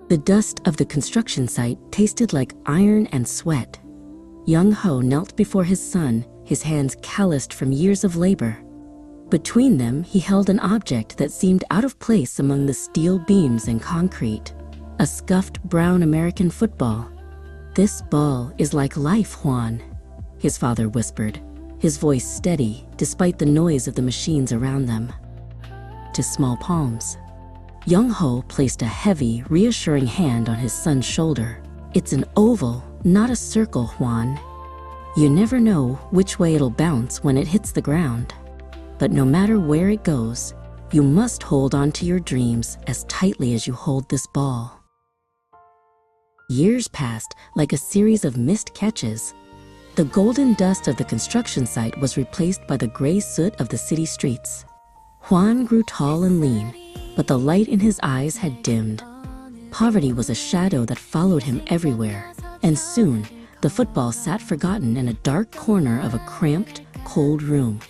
The dust of the construction site tasted like iron and sweat. Young Ho knelt before his son, his hands calloused from years of labor. Between them, he held an object that seemed out of place among the steel beams and concrete. A scuffed brown American football. "This ball is like life, Hwan," his father whispered, his voice steady despite the noise of the machines around them. To small palms. Young Ho placed a heavy, reassuring hand on his son's shoulder. "It's an oval, not a circle, Hwan. You never know which way it'll bounce when it hits the ground. But no matter where it goes, you must hold on to your dreams as tightly as you hold this ball." Years passed like a series of missed catches. The golden dust of the construction site was replaced by the gray soot of the city streets. Hwan grew tall and lean, but the light in his eyes had dimmed. Poverty was a shadow that followed him everywhere, and soon the football sat forgotten in a dark corner of a cramped, cold room.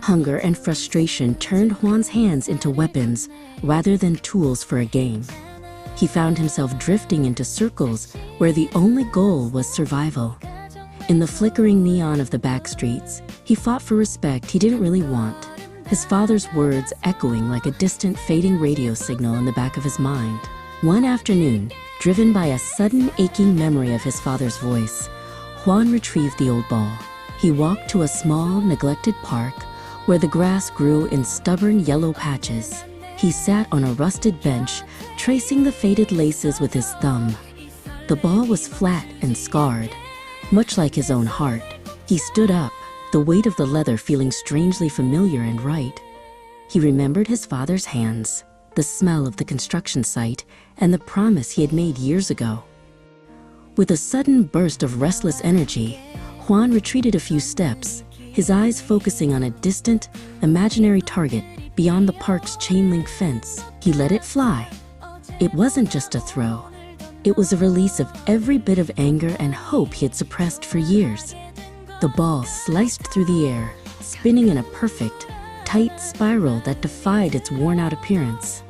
Hunger and frustration turned Hwan's hands into weapons rather than tools for a game. He found himself drifting into circles where the only goal was survival. In the flickering neon of the back streets, he fought for respect he didn't really want, his father's words echoing like a distant fading radio signal in the back of his mind. One afternoon, driven by a sudden aching memory of his father's voice, Hwan retrieved the old ball. He walked to a small, neglected park where the grass grew in stubborn yellow patches. He sat on a rusted bench, tracing the faded laces with his thumb. The ball was flat and scarred, much like his own heart. He stood up, the weight of the leather feeling strangely familiar and right. He remembered his father's hands, the smell of the construction site, and the promise he had made years ago. With a sudden burst of restless energy, Hwan retreated a few steps, his eyes focusing on a distant, imaginary target beyond the park's chain-link fence. He let it fly. It wasn't just a throw. It was a release of every bit of anger and hope he had suppressed for years. The ball sliced through the air, spinning in a perfect, tight spiral that defied its worn-out appearance.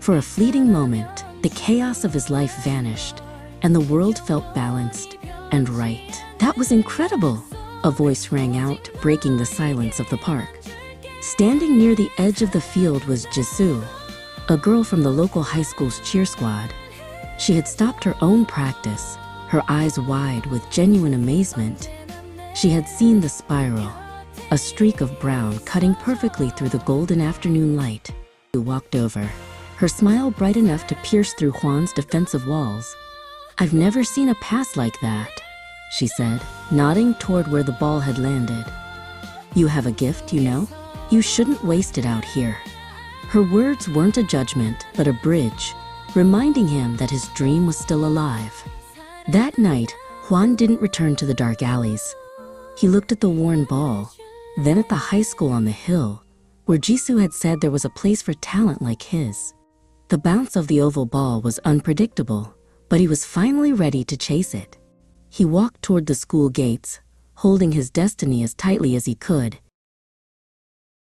For a fleeting moment, the chaos of his life vanished, and the world felt balanced and right. "That was incredible!" a voice rang out, breaking the silence of the park. Standing near the edge of the field was Jisoo, a girl from the local high school's cheer squad. She had stopped her own practice, her eyes wide with genuine amazement. She had seen the spiral, a streak of brown cutting perfectly through the golden afternoon light. She walked over, her smile bright enough to pierce through Hwan's defensive walls. "I've never seen a pass like that," she said, nodding toward where the ball had landed. "You have a gift, you know? You shouldn't waste it out here." Her words weren't a judgment, but a bridge, reminding him that his dream was still alive. That night, Hwan didn't return to the dark alleys. He looked at the worn ball, then at the high school on the hill, where Jisoo had said there was a place for talent like his. The bounce of the oval ball was unpredictable, but he was finally ready to chase it. He walked toward the school gates, holding his destiny as tightly as he could,